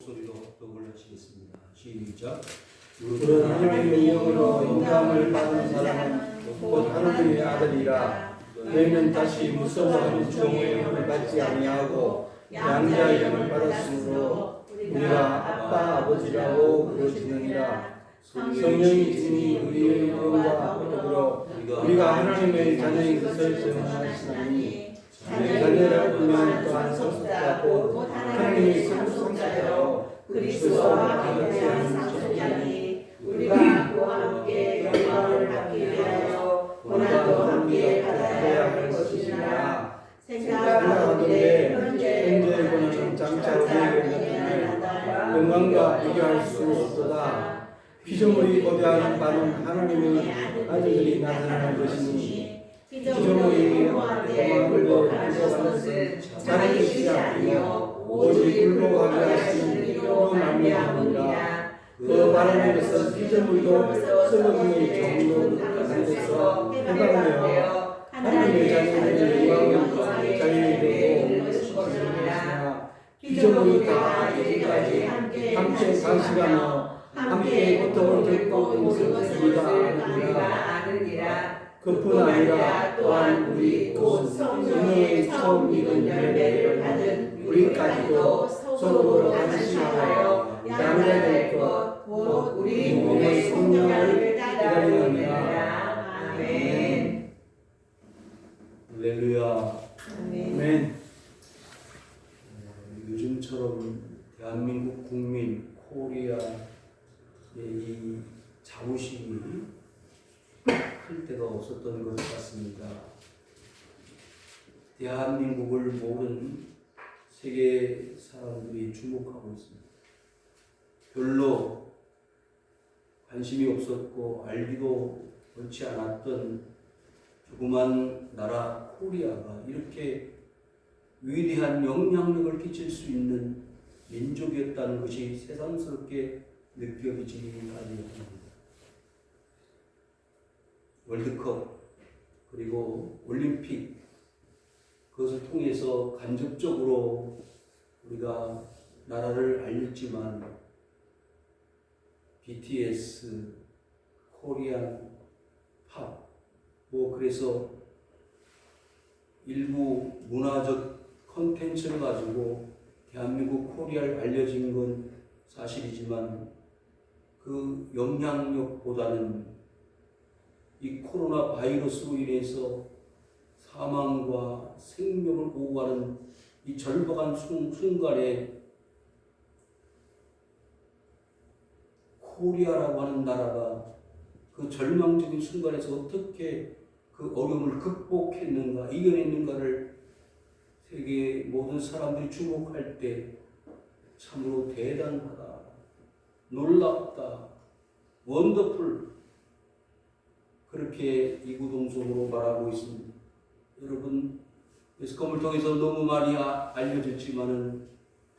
목소리로 합독을 하시겠습니다. 시작. 그런 하나님의 영으로 인감을 받은 사람은 곧 하나님의 아들이라. 너희는 다시 무서워하는 종의 영을 받지 아니하고 양자의 영을 받았으므로 우리가 아빠 아버지라고 부르짖느니라. 성령이 지니 우리의 영과 더불어 우리가 하나님의 자녀인 것을 증언하시나니 자녀라 보면 또한 성숙하고 하나님의 성숙자여 그리스도와 함께한 상속자니 우리가 그와 함께 영광을 받기 위하여 고난도 함께 받아야 할 것이니라. 생각하건대 현재 고난은 장차 우리에게 나타날 영광과 비교할 수 없도다. 피조물이 고대하는 바는 하나님의 아들들이 나타날 것이니 피조물이 영광을 굴복하는 것은 자기 뜻이 아니요 오직 굴복하게 하시는 이로 말미암으니라. 그 바라는 것은 피조물도 썩어지는 정욕을 가운데서 해방되어 하나님의 자녀들의 영광을 자유롭게 것이니라. 피조물이 다 이제까지 함께 간식하며 함께 고통을 겪고 있는 것을 우리가 아느니라. 그뿐 아니라 또한 우리 곧 성령의 처음 익은 열매를 받은 우리까지도 서로 안심하여 양자될 것 곧 우리 몸의 성령을 기다리느니라. 아멘. 할렐루야. 아멘. 요즘처럼 대한민국 국민 코리아의 이 자부심이 클 때가 없었던 것 같습니다. 대한민국을 모든 세계 사람들이 주목하고 있습니다. 별로 관심이 없었고 알기도 원치 않았던 조그만 나라 코리아가 이렇게 위대한 영향력을 끼칠 수 있는 민족이었다는 것이 새삼스럽게 느껴지기까지 합니다. 월드컵 그리고 올림픽 그것을 통해서 간접적으로 우리가 나라를 알렸지만 BTS, 코리안 팝 그래서 일부 문화적 컨텐츠를 가지고 대한민국 코리아를 알려진 건 사실이지만 그 영향력보다는 이 코로나 바이러스로 인해서 사망과 생명을 오가는 이 절박한 순간에 코리아라고 하는 나라가 그 절망적인 순간에서 어떻게 그 어려움을 극복했는가, 이겨냈는가를 세계 모든 사람들이 주목할 때 참으로 대단하다, 놀랍다, 원더풀 그렇게 이구동성으로 말하고 있습니다. 여러분, 매스컴을 통해서 너무 많이 알려졌지만은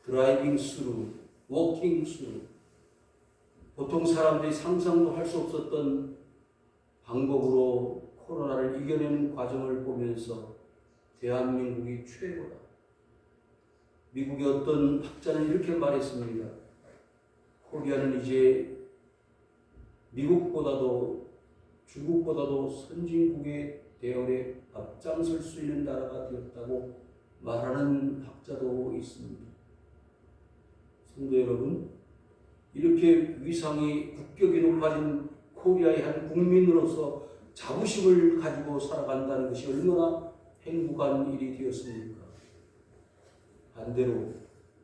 드라이빙 스루, 워킹 스루 보통 사람들이 상상도 할 수 없었던 방법으로 코로나를 이겨내는 과정을 보면서 대한민국이 최고다. 미국의 어떤 학자는 이렇게 말했습니다. 코리아는 이제 미국보다도 중국보다도 선진국의 대열에 앞장설 수 있는 나라가 되었다고 말하는 학자도 있습니다. 성도 여러분, 이렇게 위상이 국격이 높아진 코리아의 한 국민으로서 자부심을 가지고 살아간다는 것이 얼마나 행복한 일이 되었습니까? 반대로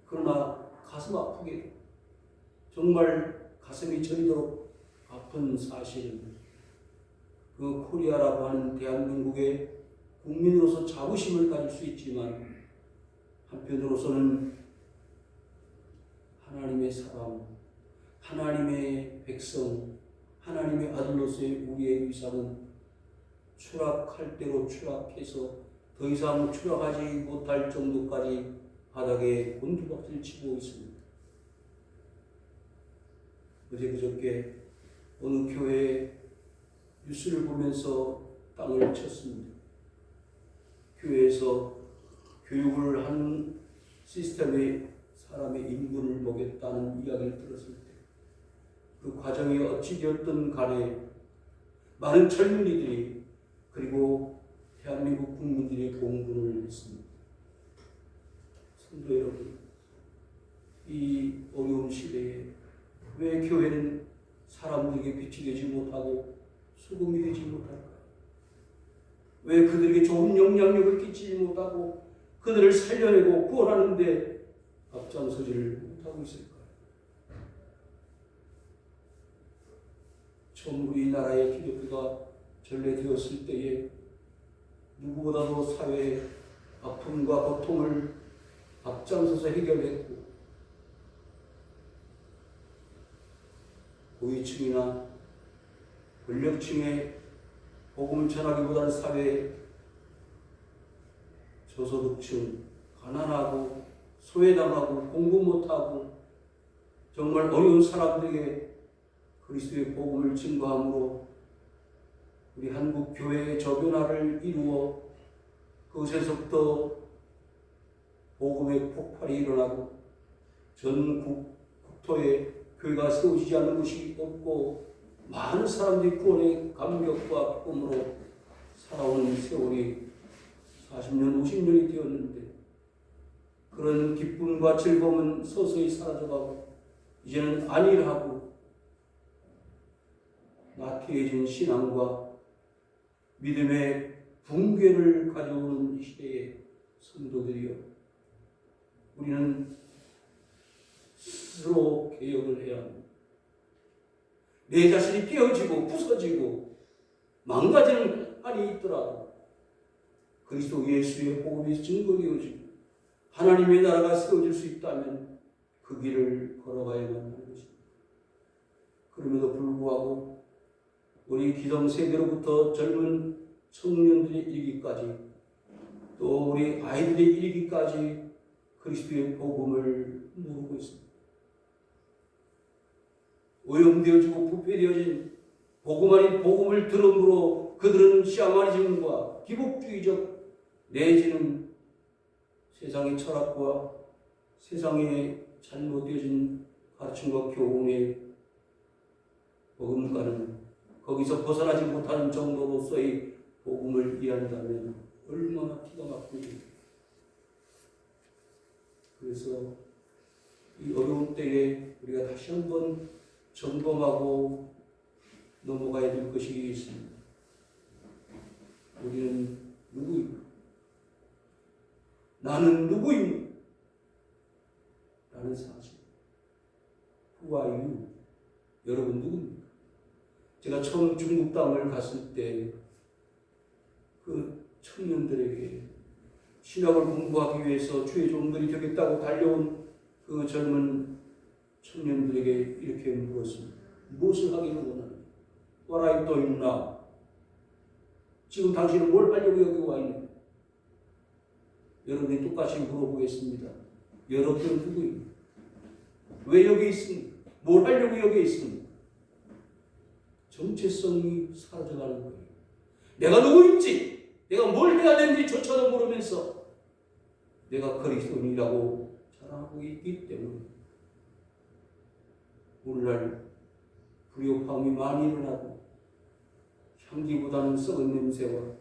그러나 가슴 아프게 정말 가슴이 저리도록 아픈 사실은 그 코리아라고 하는 대한민국의 국민으로서 자부심을 가질 수 있지만 한편으로서는 하나님의 사람, 하나님의 백성, 하나님의 아들로서의 우리의 위상은 추락할 대로 추락해서 더 이상 추락하지 못할 정도까지 바닥에 곤두박질 치고 있습니다. 어제 그저께 어느 교회 뉴스를 보면서 땅을 쳤습니다. 교회에서 교육을 하는 시스템의 사람의 인분을 먹였다는 이야기를 들었을 때 그 과정이 어찌 되었든 간에 많은 젊은이들이 그리고 대한민국 국민들이 공분을 했습니다. 성도 여러분, 이 어려운 시대에 왜 교회는 사람들에게 빛이 되지 못하고 소금이 되지 못할까? 왜 그들에게 좋은 영향력을 끼치지 못하고 그들을 살려내고 구원하는데 앞장서지를 못하고 있을까요? 처음 우리나라의 기독교가 전래되었을 때에 누구보다도 사회의 아픔과 고통을 앞장서서 해결했고 고위층이나 권력층의 복음을 전하기보다는 사회의 저소득층, 가난하고 소외당하고 공부 못하고 정말 어려운 사람들에게 그리스도의 복음을 증거함으로 우리 한국 교회의 저변화를 이루어 그것에서부터 복음의 폭발이 일어나고 전 국토에 교회가 세워지지 않는 것이 없고 많은 사람들이 구원의 감격과 꿈으로 살아오는 세월이 40년, 50년이 되었는데 그런 기쁨과 즐거움은 서서히 사라져가고 이제는 안일하고 나태해진 신앙과 믿음의 붕괴를 가져오는 이 시대의 성도들이여, 우리는 스스로 개혁을 해야 합니다. 내 자신이 깨어지고 부서지고 망가지는 한이 있더라도 그리스도 예수의 복음이 증거되어지고 하나님의 나라가 세워질 수 있다면 그 길을 걸어가야만 하는 것입니다. 그럼에도 불구하고 우리 기성세대로부터 젊은 청년들이 이르기까지 또 우리 아이들이 이르기까지 그리스도의 복음을 모르고 있습니다. 오염되어지고 부패되어진 복음 아닌 복음을 들음으로 그들은 샤머니즘과 기복주의적 내지는 세상의 철학과 세상의 잘못되어진 가르침과 교훈의 복음과는 거기서 벗어나지 못하는 정도로서의 복음을 이해한다면 얼마나 기가 막힙니까? 그래서 이 어려운 때에 우리가 다시 한번 점검하고 넘어가야 될 것이 있습니다. 우리는 누구입니까? 나는 누구입니까? 라는 사실. Who are you? 여러분 누구입니까? 제가 처음 중국 땅을 갔을 때 그 청년들에게 신학을 공부하기 위해서 주의 종들이 되겠다고 달려온 그 젊은 청년들에게 이렇게 물었습니다. 무엇을 하기를 원하는가? What are you doing now? 지금 당신은 뭘 하려고 여기 와 있는가? 여러분이 똑같이 물어보겠습니다. 여러분은 누구입니까? 왜 여기 있습니까? 뭘 하려고 여기 있습니까? 정체성이 사라져가는 거예요. 내가 누구인지, 내가 뭘 해야 되는지조차도 모르면서 내가 그리스도인이라고 자랑하고 있기 때문에 오늘날 불협화음이 많이 일어나고 향기보다는 썩은 냄새와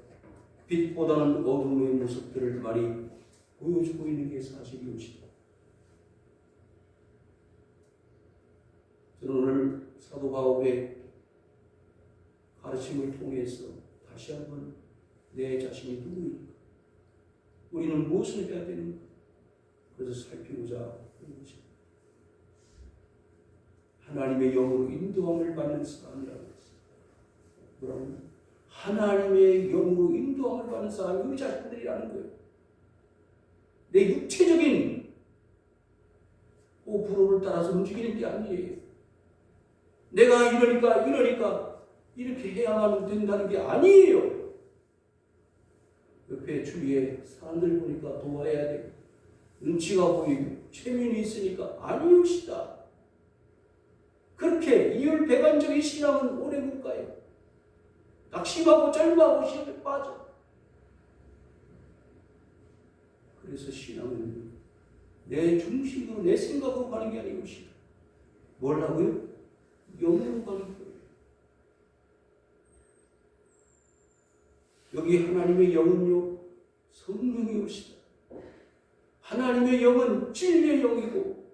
빛보다는 어둠의 모습들을 많이 보여주고 있는 게 사실이옵니다. 저는 오늘 사도 바울의 가르침을 통해서 다시 한번 내 자신이 누구인가, 우리는 무엇을 해야 되는가, 그래서 살피고자 하는 것입니다. 하나님의 영으로 인도함을 받는 사람이라고 했습니다. 뭐라고? 하나님의 영으로 인도함을 받는 사람이 우리 자신들이라는 거예요. 내 육체적인 호불호를 따라서 움직이는 게 아니에요. 내가 이러니까 이렇게 해야만 된다는 게 아니에요. 옆에 주위에 사람들 보니까 도와야 되고 눈치가 보이고 체면이 있으니까 아니옵시다. 그렇게 이율배반적인 신앙은 오래 못 가요. 낙심하고 절망하고 시험에 빠져. 그래서 신앙은 내 중심으로 내 생각으로 가는 게 아니고 뭘 하고요? 영으로 가는 거예요. 여기 하나님의 영은요, 성령이 오시다. 하나님의 영은 진리의 영이고,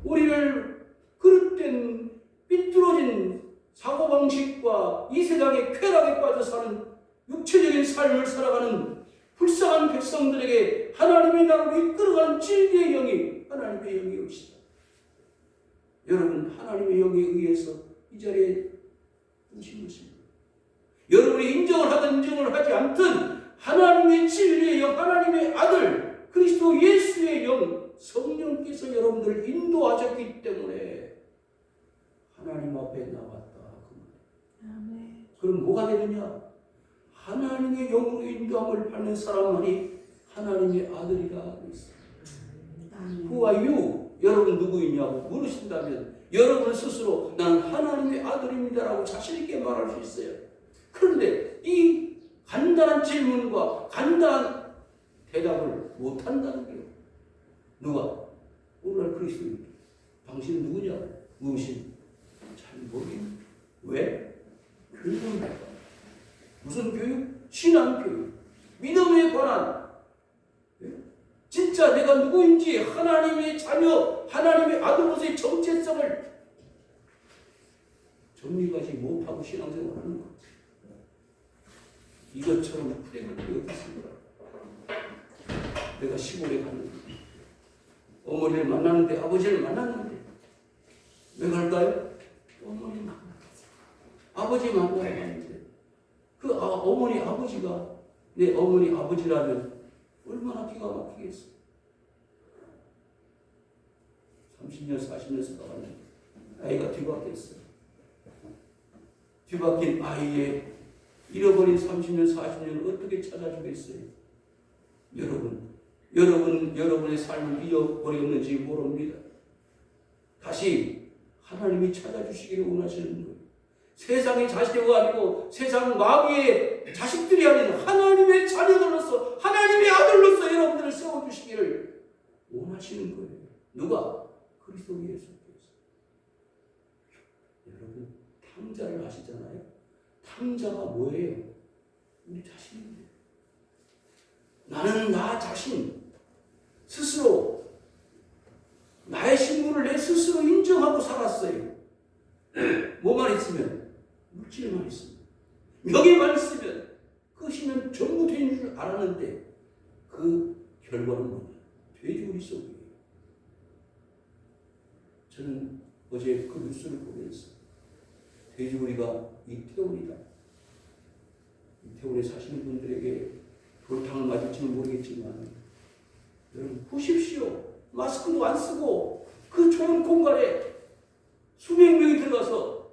우리를 그릇된 삐뚤어진 사고방식과 이 세상의 쾌락에 빠져 사는 육체적인 삶을 살아가는 불쌍한 백성들에게 하나님의 나라로 이끌어가는 진리의 영이 하나님의 영이 오시다. 여러분, 하나님의 영에 의해서 이 자리에 오신 것입니다. 여러분이 인정을 하든 인정을 하지 않든 하나님의 진리의 영, 하나님의 아들 그리스도 예수의 영, 성령께서 여러분들을 인도하셨기 때문에 하나님 앞에 나왔다. 그럼 뭐가 되느냐? 하나님의 영으로 인도함을 받는 사람만이 하나님의 아들이라 그랬습니다. Who are you? 여러분 누구이냐고 물으신다면 여러분 스스로 난 하나님의 아들입니다라고 자신 있게 말할 수 있어요. 그런데 이 간단한 질문과 간단한 대답을 못한다는 거예요. 누가? 오늘날 그리스도인들. 당신은 누구냐? 무엇이? 잘 모르겠네. 왜? 교육을 할 거야. 무슨 교육? 신앙 교육. 믿음에 관한. 진짜 내가 누구인지 하나님의 자녀, 하나님의 아들로서의 정체성을 정리하지 못하고 신앙생활을 하는 것. 이것처럼 불행한 게 어디 있습니까? 내가 시골에 갔는데 어머니를 만났는데 아버지를 만났는데 왜 갈까요? 어머니 만나 아버지 만나러 갔는데 그 어머니 아버지가 내 어머니 아버지라면 얼마나 기가 막히겠어. 30년 40년 살아가는 아이가 뒤바뀌었어요. 뒤바뀐 아이의 잃어버린 30년 40년을 어떻게 찾아주겠어요? 여러분의 삶을 잃어버렸는지 모릅니다. 다시 하나님이 찾아주시기를 원하시는 거예요. 세상의 자식이 아니고 세상 마귀의 자식들이 아닌 하나님의 자녀들로서 하나님의 아들로서 여러분들을 세워주시기를 원하시는 거예요. 누가? 그리스도 예수께서. 여러분 탕자를 아시잖아요. 탕자가 뭐예요? 우리 자신인데 나는 나 자신 스스로 나의 신분을 내 스스로 인정하고 살았어요. 뭐만 있으면 물질만 있으면 명예만 있으면 그것이면 전부 된 줄 알았는데 그 결과는 뭐냐? 돼지우리 속이에요. 저는 어제 그 뉴스를 보면서 돼지우리가 이태원이다. 이태원에 사시는 분들에게 불탕을 맞을지는 모르겠지만 여러분 보십시오. 마스크도 안 쓰고 그 좁은 공간에 수백 명이 들어가서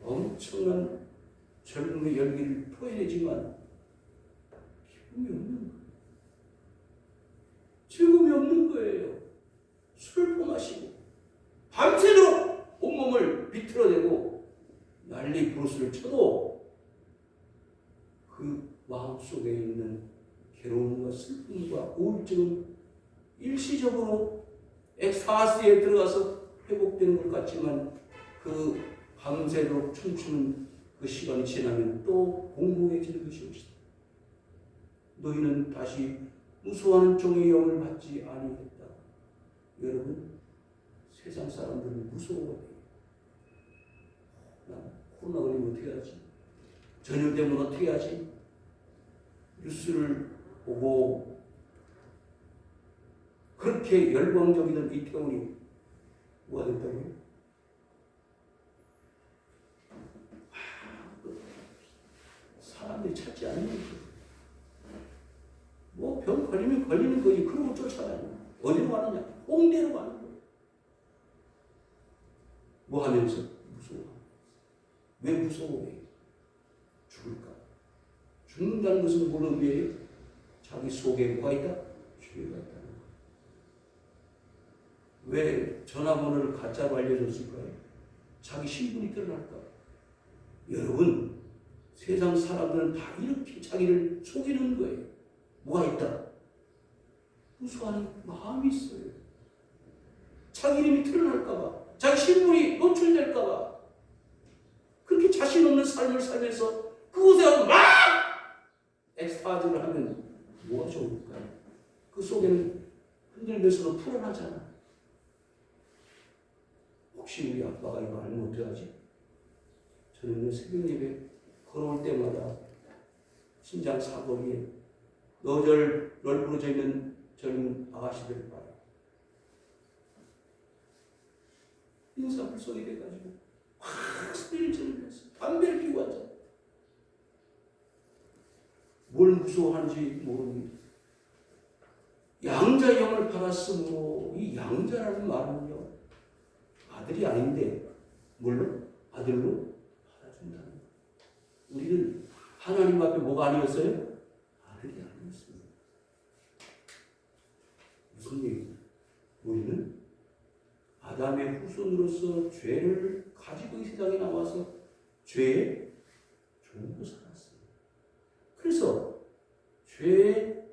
엄청난 젊음의 열기를 토해내지만 기쁨이 없는 거예요. 즐거움이 없는 거예요. 술을 퍼마시고 밤새도록 온몸을 비틀어내고 난리 부르스를 쳐도 그 마음속에 있는 괴로움과 슬픔과 우울증은 일시적으로 엑스타시에 들어가서 회복되는 것 같지만 그 밤새도록 춤추는 그 시간이 지나면 또 공고해지는 것이 없다. 너희는 다시 무수하는 종의 영을 받지 아니했다. 여러분 세상 사람들은 무서워해요. 코로나 걸리면 어떻게 하지? 전염되면 어떻게 하지? 뉴스를 보고 그렇게 열광적이던 이태원이 뭐가 됐다고요? 사람들이 찾지 않는 거죠. 뭐 병 걸리면 걸리는 거지. 그러고 쫓아가요. 어디로 가느냐? 홍대로 가는 거예요. 뭐 하면서? 무서워. 왜 무서워해? 죽을까? 죽는다는 것은 뭐는 왜요? 자기 속에 뭐가 있다? 죄가 있다는 거예요. 왜 전화번호를 가짜로 알려줬을까요? 자기 신분이 드러날까? 여러분 세상 사람들은 다 이렇게 자기를 속이는 거예요. 뭐가 있다? 무수한 마음이 있어요. 자기 이름이 드러날까봐, 자기 신분이 노출될까봐 그렇게 자신 없는 삶을 살면서 그곳에 막 엑스타즈를 하면 뭐가 좋을까요? 그 속에는 흔들면서도 불안하잖아. 혹시 우리 아빠가 이거 알면 어떡하지? 저는 새벽 예배 걸어올 때마다 신장 사거리에 널브러져 있는 젊은 아가씨들을 봐요. 인사불성이 돼가지고 확 소리를 지르면서 담배를 피우고 앉아. 뭘 무서워하는지 모릅니다. 양자 영을 받았으므로 이 양자라는 말은요, 아들이 아닌데 물론 아들로 받아준다는 거예요. 우리는 하나님 앞에 뭐가 아니었어요? 아들이 아니었습니다. 무슨 얘기냐? 우리는 아담의 후손으로서 죄를 가지고 이 세상에 나와서 죄의 종으로 살았어요. 그래서 죄의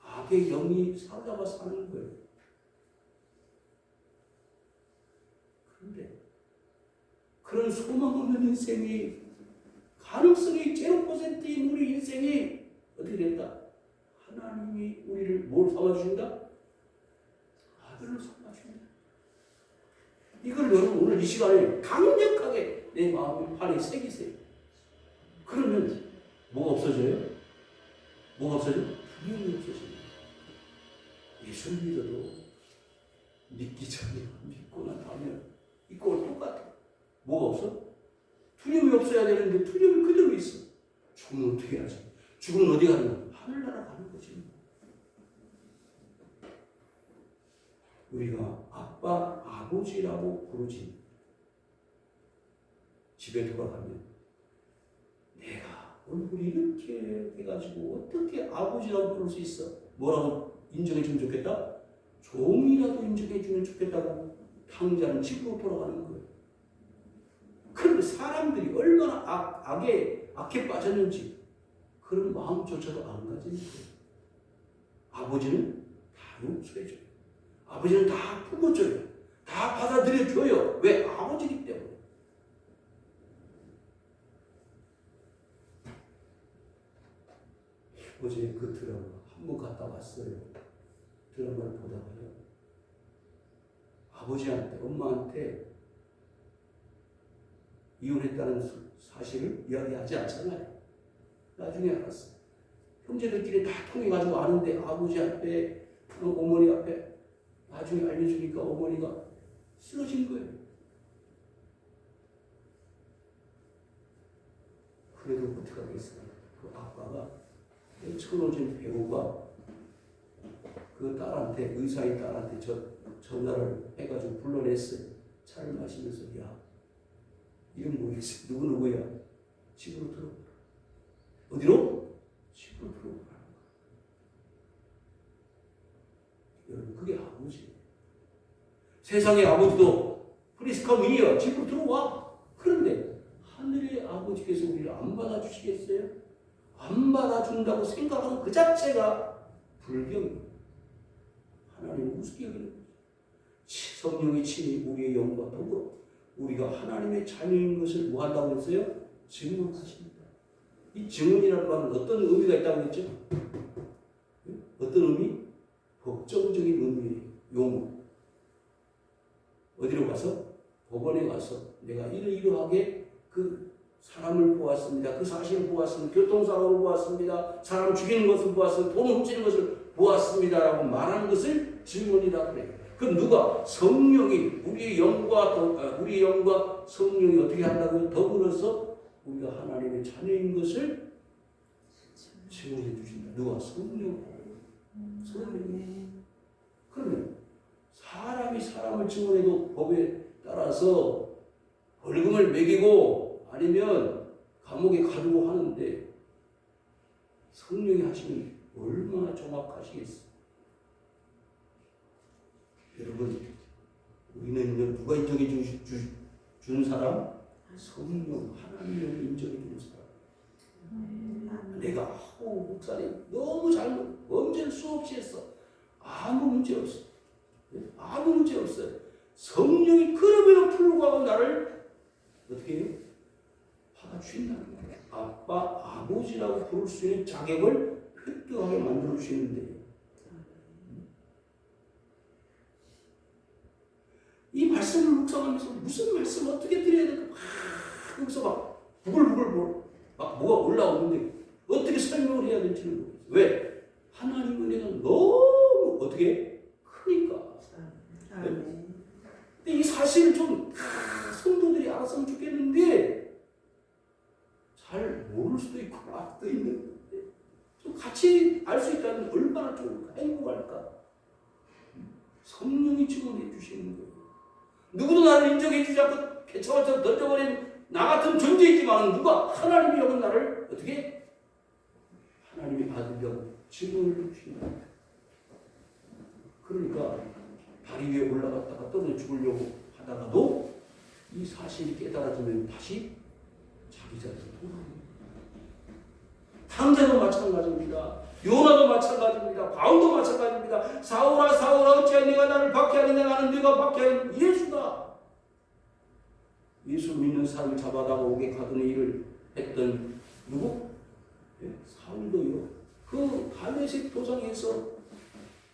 악의 영이 사로잡아 사는 거예요. 그런데 그런 소망 없는 인생이, 가능성이 0%인 우리 인생이 어떻게 된다? 하나님이 우리를 뭘 삼아주신다? 아들을 삼아주신다. 이걸 여러분 오늘 이 시간에 강력하게 내 마음 판에 새기세요. 그러면 뭐가 없어져요? 뭐가 없어져요? 두려움이 없어집니다. 예수를 믿어도 믿기 전에 믿고 난 다음에 이거 똑같아. 뭐가 없어? 두려움이 없어야 되는데 두려움이 그대로 있어. 죽으면 어떻게 하지? 죽으면 어디 가는 거야? 하늘나라 가는 거지. 우리가 아빠, 아버지라고 부르지. 집에 돌아가면 내가 얼굴이 이렇게 해가지고 어떻게 아버지라고 부를 수 있어? 뭐라고 인정해주면 좋겠다? 종이라도 인정해주면 좋겠다고 탕자는 집으로 돌아가는 거예요. 그런데 사람들이 얼마나 악에 빠졌는지 그런 마음조차도 안 가지는 거예요. 아버지는 다 용서해줘요. 아버지는 다 품어줘요. 다 받아들여줘요. 왜? 아버지이기 때문에. 어제 그 드라마 한번 갔다 왔어요. 드라마를 보다가요, 아버지한테, 엄마한테 이혼했다는 사실을 이야기하지 않잖아요. 나중에 알았어요. 형제들끼리 다 통해가지고 아는데 아버지 앞에, 어머니 앞에 나중에 알려주니까 어머니가 쓰러진 거예요. 그래도 어떻게 하겠어요? 그 아빠가, 천호진 배우가 그 딸한테, 의사의 딸한테 전화를 해가지고 불러냈어요. 차를 마시면서, 야, 이름 모르겠어. 누구야? 집으로 들어오라. 어디로? 집으로 들어오라. 여러분, 그게 아버지예요. 세상의 아버지도 플리스 컴 히어, 집으로 들어와. 그런데 하늘의 아버지께서 우리를 안 받아주시겠어요? 안 받아준다고 생각하는 그 자체가 불경이에요. 하나님은 우습게 여기는 거죠. 성령의 친히 우리의 영과 더불어 우리가 하나님의 자녀인 것을 뭐 한다고 했어요? 증언하십니다. 이 증언이라는 말은 어떤 의미가 있다고 했죠? 어떤 의미? 법정적인 의미예요. 용어. 어디로 가서? 법원에 가서 내가 이러이러하게 그 사람을 보았습니다. 그 사실을 보았습니다. 교통사고를 보았습니다. 사람 죽이는 것을 보았습니다. 돈을 훔치는 것을 보았습니다라고 말하는 것을 증언이라고 그래요. 그럼 누가? 성령이 우리의 영과 성령이 어떻게 한다고요? 더불어서 우리가 하나님의 자녀인 것을 증언해 주신다. 누가? 성령이. 그러면 사람이 사람을 증언해도 법에 따라서 벌금을 매기고 아니면 감옥에 가두고 하는데 성령이 하시면 얼마나 정확하시겠어요. 여러분, 우리는 누가 인정해 주는 사람? 성령, 하나님을 인정해 주는 사람. 내가 목사님 너무 언제는 수없이 했어. 아무 문제 없어. 아무 문제 없어요. 성령이 그럼에도 불구하고 나를 어떻게 해요? 받아주신다는 거예요. 아빠, 아버지라고 부를 수 있는 자격을 획득하게 만들어 주시는데 이 말씀을 묵상하면서 무슨 말씀 어떻게 드려야 될까 막 여기서 막 부글부글 막 뭐가 올라오는데 어떻게 설명을 해야 될지는 모르겠어요. 왜? 하나님 은혜가 너무 어떻게 크니까. 근데 이 사실을 좀 성도들이 알았으면 좋겠는데 잘 모를 수도 있고 알 수도 있는데 좀 같이 알 수 있다면 얼마나 좋을까, 행복할까. 성령이 증언해 주시는 거예요. 누구도 나를 인정해 주지 않고 개처럼 던져버린 나 같은 존재이지만 누가 하나님이라고 나를 어떻게 하나님의 아들이라고 증언을 주신다. 그러니까 다리 위에 올라갔다가 떨어져 죽으려고 하다가도 이 사실이 깨달아지면 다시 자기 자리로 돌아옵니다. 탕자도 마찬가지입니다. 요나도 마찬가지입니다. 바울도 마찬가지입니다. 사울아 사울아 어찌하여 네가 나를 박해하느냐. 나는 네가 박해하는 예수다. 예수 믿는 사람을 잡아다가 오게 가두는 일을 했던 누구? 사울도요. 그 다메섹 도상에서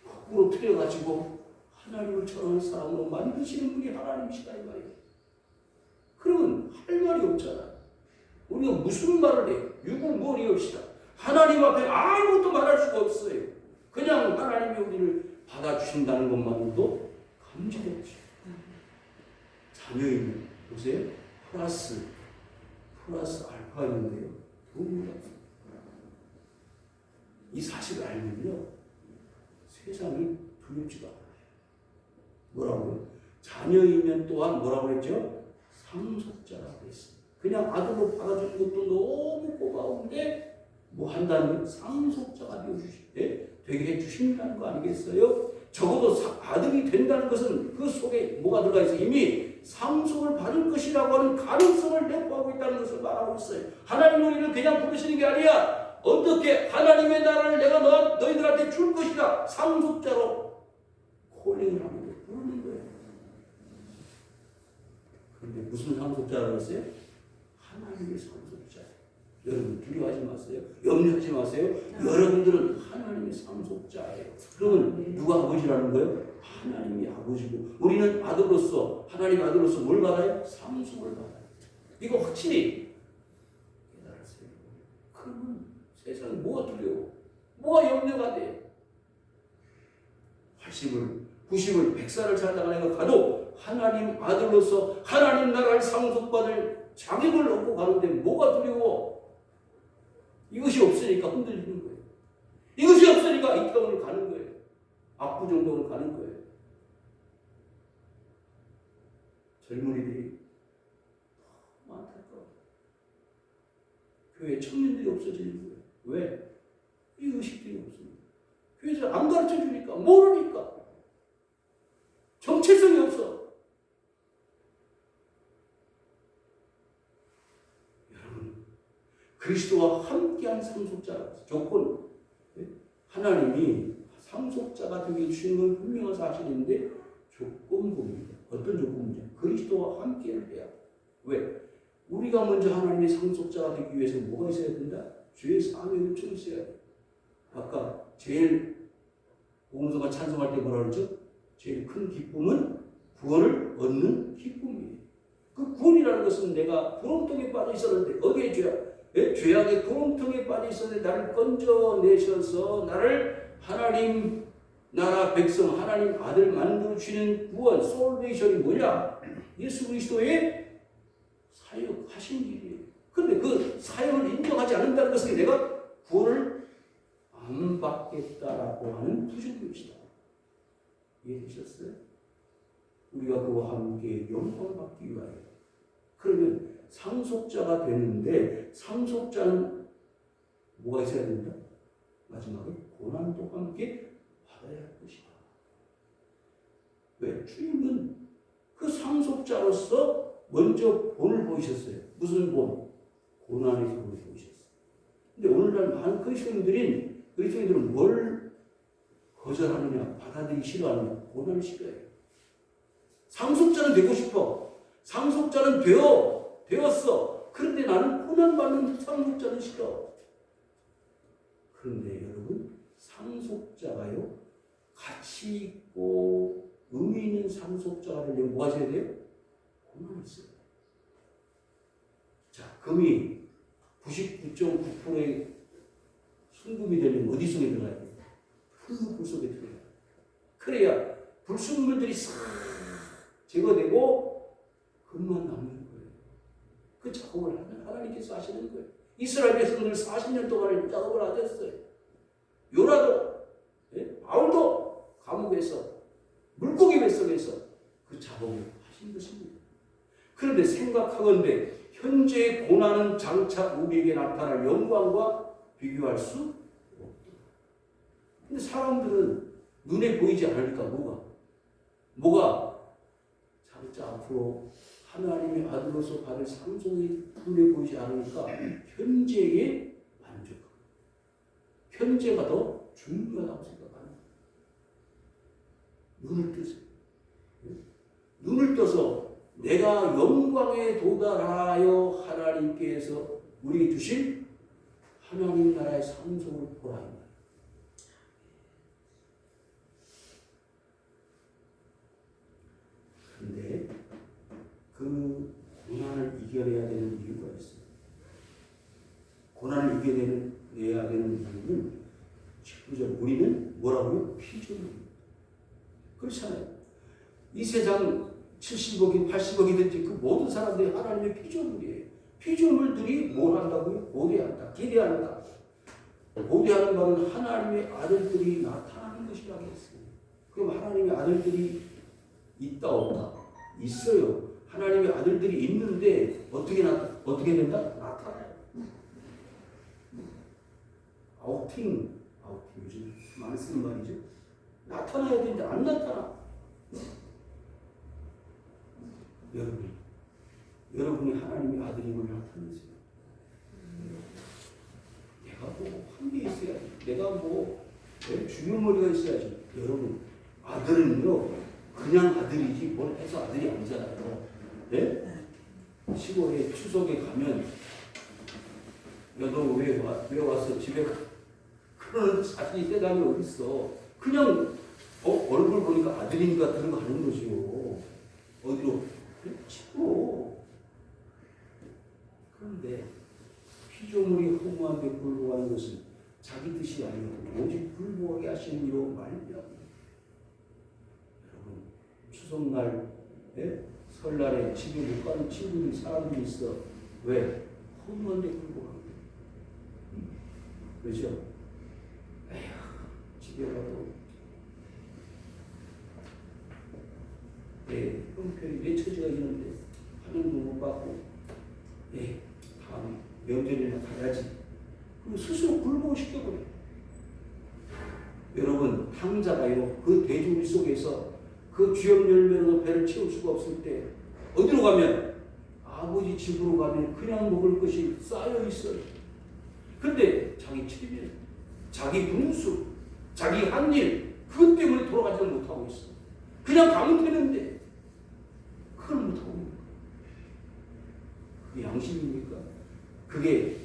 거꾸로 틀려가지고 하나님을 전하는 사람으로 만드시는 분이 하나님이시다 이 말이에요. 그러면 할 말이 없잖아. 우리가 무슨 말을 해요? 유구무원이 없시다. 하나님 앞에 아무것도 말할 수가 없어요. 그냥 하나님이 우리를 받아주신다는 것만으로도 감격이죠. 자녀이면 보세요. 플러스 알파가 있는데요. 도움이 없어요. 이 사실을 알면요. 세상이 두렵지가 않아요. 뭐라고요? 자녀이면 또한 뭐라고 했죠? 상속자라고 했어요. 그냥 아들로 받아주는 것도 너무 고마운데 뭐 한다면 상속자가 되게 해주신다는 거 아니겠어요? 적어도 아들이 된다는 것은 그 속에 뭐가 들어가 있어요? 이미 상속을 받을 것이라고 하는 가능성을 내포하고 있다는 것을 말하고 있어요. 하나님 우리를 그냥 부르시는 게 아니야. 어떻게 하나님의 나라를 내가 너희들한테 줄 것이다. 상속자로 콜링을 하고 부르는 거예요. 그런데 무슨 상속자라고 했어요? 하나님의 상속자. 여러분 두려워하지 마세요. 염려하지 마세요. 여러분들은 하나님의 상속자예요. 그러면 누가 아버지라는 거예요? 하나님이 아버지고 우리는 아들로서 하나님의 아들로서 뭘 받아요? 상속을 받아요. 이거 확실히 깨달았어요. 그러면 세상에 뭐가 두려워? 뭐가 염려가 돼? 80을 90을 100살을 살다가 내가 가도 하나님 아들로서 하나님 나라를 상속받을 자격을 얻고 가는데 뭐가 두려워? 이것이 없으니까 흔들리는 거예요. 이것이 없으니까 이태원을 가는 거예요. 압구정동을 가는 거예요. 젊은이들이 너무 안타까워요. 교회 청년들이 없어지는 거예요. 왜? 이 의식들이 없습니다. 교회에서 안 가르쳐 주니까 모르니까 정체성이 없어. 그리스도와 함께한 상속자라고 해서 조건, 하나님이 상속자가 되게 주신 건 분명한 사실인데 조건부입니다. 어떤 조건부냐? 그리스도와 함께를 해야. 왜? 우리가 먼저 하나님의 상속자가 되기 위해서 뭐가 있어야 된다? 죄의 사명을 좀 있어야 돼. 아까 제일 복음서가 찬송할 때 뭐라 그러죠? 제일 큰 기쁨은 구원을 얻는 기쁨이에요. 그 구원이라는 것은 내가 구렁텅이에 빠져 있었는데 어디에 죄야? 죄악의 구렁텅이에 빠져 있었는데 나를 건져내셔서 나를 하나님 나라 백성 하나님 아들 만들어주시는 구원 솔베이션이 뭐냐? 예수 그리스도의 사역하신 일이에요. 그런데 그 사역을 인정하지 않는다는 것은 내가 구원을 안 받겠다라고 하는 부정교시다. 이해되셨어요? 우리가 그와 함께 영광을 받기 위하여. 그러면 상속자가 되는데 상속자는 뭐가 있어야 된다? 마지막에 고난도 함께 받아야 할 것이다. 왜? 주님은 그 상속자로서 먼저 본을 보이셨어요. 무슨 본? 고난의 본을 보이셨어요. 근데 오늘날 많은 그리스도인들은 뭘 거절하느냐, 받아들이기 싫어하느냐, 고난을 싫어해요. 상속자는 되고 싶어. 상속자는 되었어. 그런데 나는 고난받는 상속자는 싫어. 그런데 여러분, 상속자가요, 가치 있고 의미 있는 상속자가 되려면 뭐가 있어야 돼요? 고난이 있어요. 자, 금이 99.9%의 순금이 되려면 어디 속에 들어가야 돼요? 흙불 속에 들어가야 돼요. 그래야 불순물들이 싹 제거되고 금만 남는 거예요. 그 작업을 하나님께서 하시는 거예요. 이스라엘 백성들 40년 동안 작업을 하셨어요. 요나도, 바울도 감옥에서, 물고기 뱃속에서 그 작업을 하신 것입니다. 그런데 생각하건대 현재의 고난은 장차 우리에게 나타날 영광과 비교할 수 없다. 근데 사람들은 눈에 보이지 않으니까 뭐가 장차 앞으로 하나님의 아들로서 받을 상속이 눈에 보이지 않으니까 현재에 만족하고 현재가 더 중요하다고 생각합니다. 눈을 떠서 내가 영광에 도달하여 하나님께서 우리에게 주신 하나님 나라의 상속을 보라. 그런데 그 고난을 이겨내야 되는 이유가 있어요. 고난을 이겨내야 되는 이유는 직구적 우리는 뭐라고요? 피조물입니다. 그렇잖아요. 이 세상 70억이 80억이든지 그 모든 사람들이 하나님의 피조물이에요. 피조물들이 뭘 한다고요? 고대한다. 기대한다. 고대하는 바는 하나님의 아들들이 나타나는 것이라고 했어요. 그럼 하나님의 아들들이 있다 없다? 있어요. 하나님의 아들들이 있는데 어떻게 된다? 나타나요. 아우팅 요즘 많이 쓰는 말이죠. 나타나야 되는데 안 나타나. 여러분이 하나님의 아들임을 나타내세요. 내가 뭐 한 게 있어야지. 내가 뭐 주변머리가 있어야지. 여러분, 아들은요 그냥 아들이지 뭘 해서 아들이 아니잖아요. 네? 시골에 추석에 가면 야 너 왜 왔어? 집에 그런 자신이 세상에 어딨어. 그냥 얼굴 보니까 아들이니까 들어가는 거지요. 어디로? 집으로. 그런데 피조물이 허무한데 불복하는 것은 자기 뜻이 아니고 오직 불복하게 하시는 이로 말미암아. 여러분, 추석날 설날에 집에 못 가는 친구들이 사람들이 있어. 왜? 허무한데 불복하는 거예요. 그렇죠? 에휴, 집에 가도 형편이 맺혀져 있는데 하늘도 못 받고 다음 명절이나 가야지. 그리고 스스로 굴복시켜버려. 여러분, 탕자가요 그 돼지우리 속에서 그 주염 열매로 배를 채울 수가 없을 때 어디로 가면 아버지 집으로 가면 그냥 먹을 것이 쌓여 있어요. 근데 자기 체면, 자기 분수, 자기 한 일 그것 때문에 돌아가지를 못하고 있어. 그냥 가면 되는데 그걸 못하고 있는 거예요. 그게 양심입니까? 그게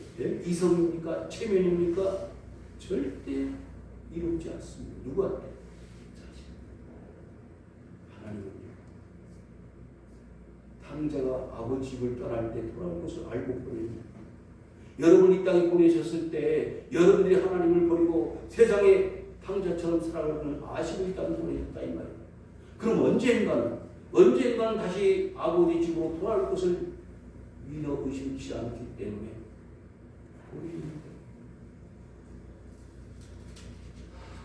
이성입니까? 체면입니까? 절대 이루지 않습니다. 누구한테? 자신. 하나님은요. 탕자가 아버지 집을 떠날 때 돌아올 것을 알고 보냅니다. 여러분 이 땅에 보내셨을 때 여러분들이 하나님을 버리고 세상에 탕자처럼 살아가는 아시고 이 땅에 보내셨다 이 말이에요. 그럼 언젠가는 다시 아버지 집으로 돌아올 것을 믿어 의심치 않기 때문에 보입니다.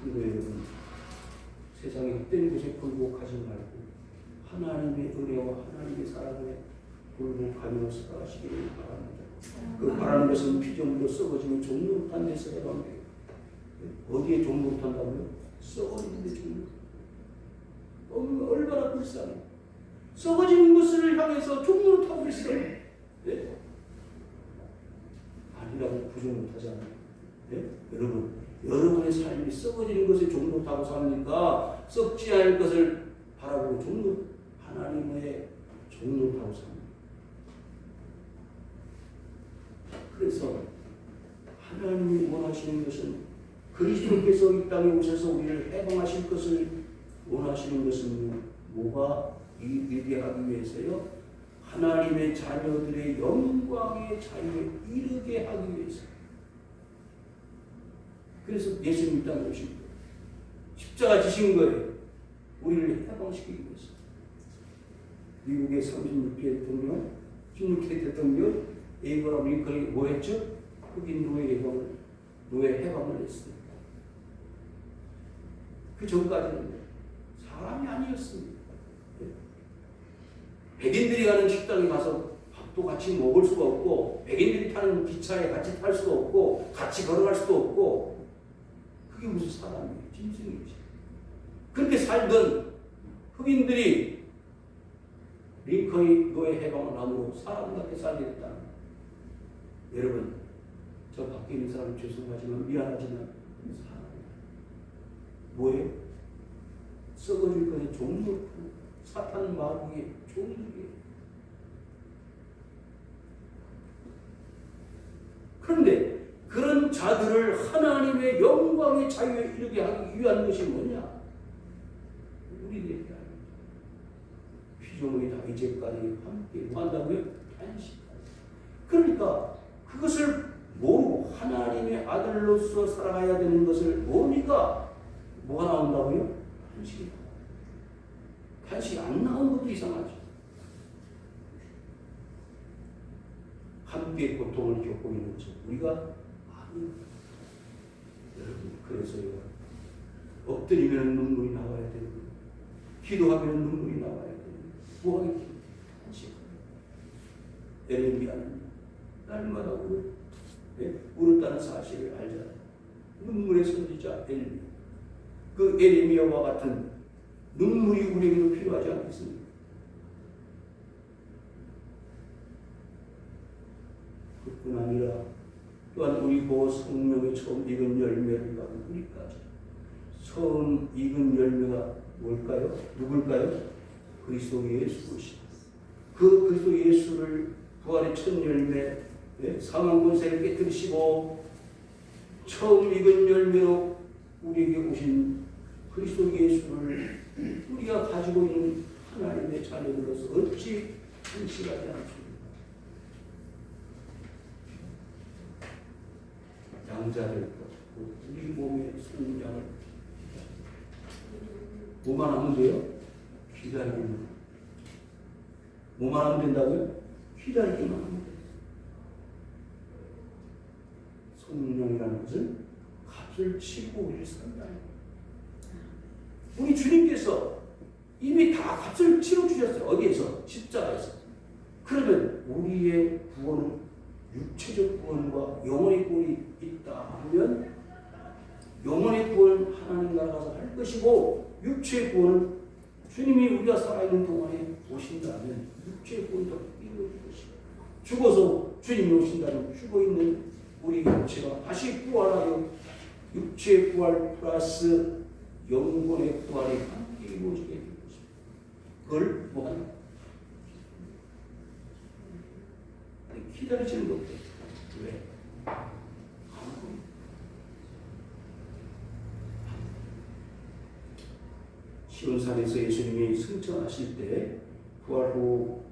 그리고 여러분, 세상에 헛된 곳에 굴복하지 말고 하나님의 은혜와 하나님의 사랑에 굴복하며 살아가시기를 바랍니다. 그 바라는 것은 피조물로 썩어지면 종로릇한 데서 해방돼요. 어디에 종로릇한다고요? 썩어지는데 종로릇. 얼마나 불쌍해. 썩어지는 것을 향해서 종로릇하고 있어요. 네? 아니라고 부정 못하잖아요. 네? 여러분, 여러분의 삶이 썩어지는 것에 종로타고 삽니까? 썩지 않을 것을 바라보고 하나님의 종로타고 삽니다. 그래서 하나님이 원하시는 것은 그리스도께서 이 땅에 오셔서 우리를 해방하실 것을 원하시는 것은 뭐가 이르게 위해서요? 하나님의 자녀들의 영광의 자유에 이르게 하기 위해서. 그래서 예수님이 땅에 오신 거예요. 십자가 지신 거예요. 우리를 해방시키기 위해서. 미국의 36대 대통령, 16대 대통령 에이브라함 링컨이 뭐 했죠? 흑인 노예 해방을 했어요. 그 전까지는 사람이 아니었습니다. 백인들이 가는 식당에 가서 밥도 같이 먹을 수가 없고, 백인들이 타는 기차에 같이 탈 수도 없고, 같이 걸어갈 수도 없고, 그게 무슨 사람이에요? 짐승이지. 그렇게 살던 흑인들이 링컨이 노예 해방을 함으로 사람답게 살게 됐다는 거예요. 여러분, 저 밖에 있는 사람 죄송하지만 미안하지만 사람이에요. 뭐예요? 썩어질 것에 종로고 사탄 마귀의 종이에요. 그런데 그런 자들을 하나님의 영광의 자유에 이르게 하기 위한 것이 뭐냐? 우리들에게 피조물이 다 이제까지 함께 뭐 한다고요? 탄식하지. 그러니까 그것을 모르고 하나님의 아들로서 살아가야 되는 것을 모르니까 뭐가 나온다고요? 탄식이 나와요. 탄식이 안 나온 것도 이상하죠. 함께 고통을 겪고 있는 것 우리가 아닙니다. 여러분, 그래서요, 엎드리면 눈물이 나와야 되는 거예요. 기도하면 눈물이 나와야 되는 거예요. 뭐하기 탄식합니다. 에레미야는 날마다 울었다는 사실을 알잖아요. 눈물의 선지자 에레미야. 그 에레미야와 같은 눈물이 우리에게도 필요하지 않겠습니까? 그뿐 아니라 또한 우리 그 성령의 처음 익은 열매를 받은 우리까지. 처음 익은 열매가 뭘까요? 누굴까요? 그리스도 예수이시다. 그 그리스도 예수를 부활의 첫 열매, 사망 권세를 깨뜨리시고 처음 익은 열매로 우리에게 오신 그리스도 예수를 우리가 가지고 있는 하나님의 자녀들로서 어찌 탄식하지 않습니까? 양자될 것, 우리 몸의 성장을 뭐만 하면 돼요? 기다리기만 하면. 뭐만 하면 된다고요? 기다리기만 하면 돼요. 성령이라는 것은 값을 치고 우리를 산다는 거예요. 우리 주님께서 이미 다 값을 치러주셨어요. 어디에서? 십자가에서. 그러면 우리의 구원은 육체적 구원과 영혼의 구원이 있다 하면 영혼의 구원은 하나님 나라 가서 할 것이고 육체의 구원은 주님이 우리가 살아있는 동안에 오신다면 육체의 구원도 이루어질 것이고 죽어서 주님이 오신다면 죽어있는 우리 육체가 다시 부활하여 육체의 부활 플러스 영혼의 부활이 함께 이루어지게 될 것입니다. 그걸 뭐하냐? 기다리시는 것도 왜? 시온산에서 예수님이 승천하실 때 부활 후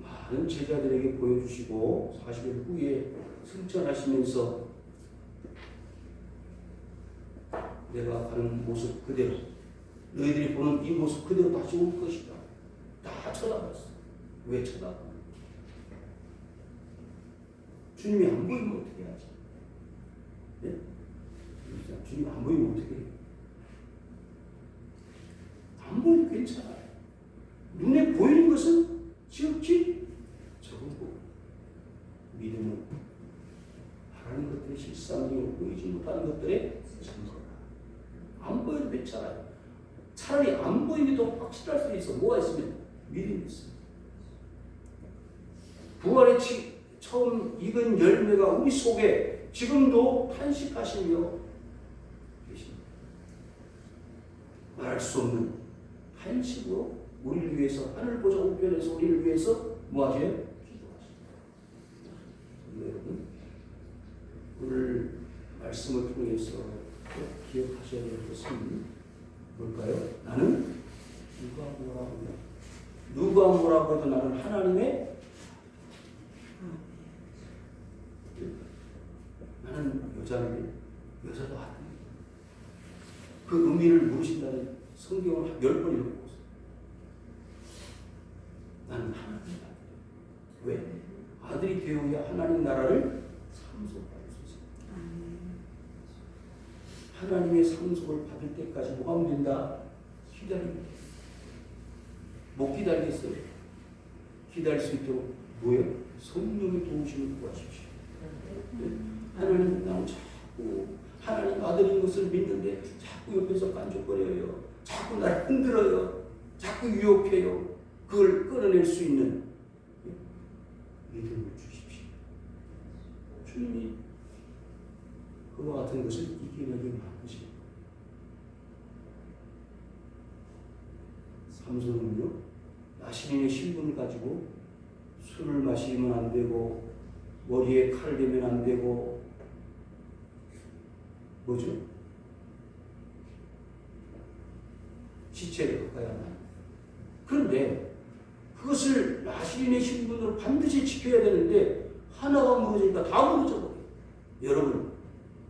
많은 제자들에게 보여주시고 40일 후에 승천하시면서 내가 가는 모습 그대로 너희들이 보는 이 모습 그대로 다시 올 것이다. 다 쳐다봤어. 왜 쳐다봐? 주님이 안 보이면 어떻게 하지? 네? 주님이 안 보이면 어떻게 해요? 안 보여도 괜찮아요. 눈에 보이는 것은 지극히 적고 믿음은 바라는 것들이 실상적으로 보이지 못하는 것들의 증거다. 안 보여도 괜찮아요. 차라리 안 보이는데도 확실할 수 있어. 뭐가 있으면 믿음이 있어. 부활의 처음 익은 열매가 우리 속에 지금도 탄식하시며 계십니다. 말할 수 없는 탄식으로 우리를 위해서 하늘 보좌 우편에서 우리를 위해서 뭐하죠? 기도하십니다. 여러분 오늘 말씀을 통해서 꼭 기억하셔야 될 것은 뭘까요? 나는 누가 뭐라고 해도 나는 하나님의 나는 여자도 아닙니다. 그 의미를 모르신다는 성경을 10번 읽고 나는 하나님의 아들이야. 왜? 아들이 되어야 하나님 나라를 상속받을 수 있습니다. 하나님의 상속을 받을 때까지 뭐 하면 된다? 기다립니다. 못 기다리겠어요. 기다릴 수 있도록 뭐예요? 성령의 도우심을 구하십시오. 하나님 나는 자꾸 하나님 아들인 것을 믿는데 자꾸 옆에서 깐족거려요. 자꾸 날 흔들어요. 자꾸 유혹해요. 그걸 끊어낼 수 있는 믿음을 주십시오. 주님이 그와 같은 것을 이겨내게 만드십니다. 삼손은요, 나시린의 신분을 가지고 술을 마시면 안 되고 머리에 칼을 대면 안 되고 뭐죠? 시체를 가까이 한다. 그런데 그것을 나시린의 신분으로 반드시 지켜야 되는데 하나가 무너지니까 다 무너져 버려요. 여러분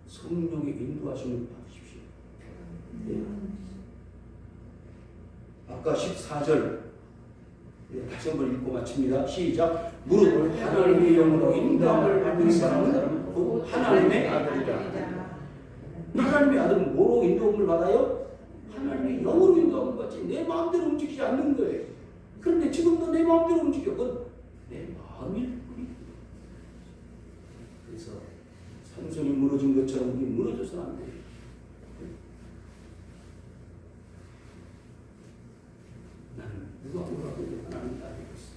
성령의 인도하심을 받으십시오. 네. 아까 14절 다시 한번 읽고 마칩니다. 시작. 무릇 하나님의 영으로 인도함을 받는 사람은 곧 하나님의 아들이다. 하나님의 아들은 뭐로 인도함을 받아요? 하나님의 영으로 인도함을 받지 내 마음대로 움직이지 않는 거예요. 그런데 지금도 내 마음대로 움직여. 그건 내 마음일 뿐이에요. 그래서 삼손이 무너진 것처럼 우리 무너져서는 안 돼요. 나는 누가 뭐라고 해도 하나님 따르겠어.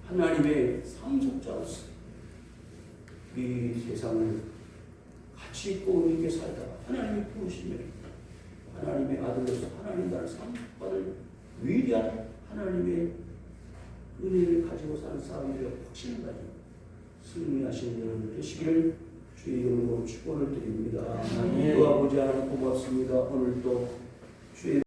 하나님의 상속자로서 이 세상을 가치 있고 의미 있게 살다가 하나님이 부으시면 하나님의 아들로서 하나님 나를 상속받을 위대한 하나님의 은혜를 가지고 사는 사람들이 확신을 가지고 승리하시는 여러분 되시기를 주의 이름으로 축원을 드립니다. 주 아버지 하나님 고맙습니다. 오늘도 주의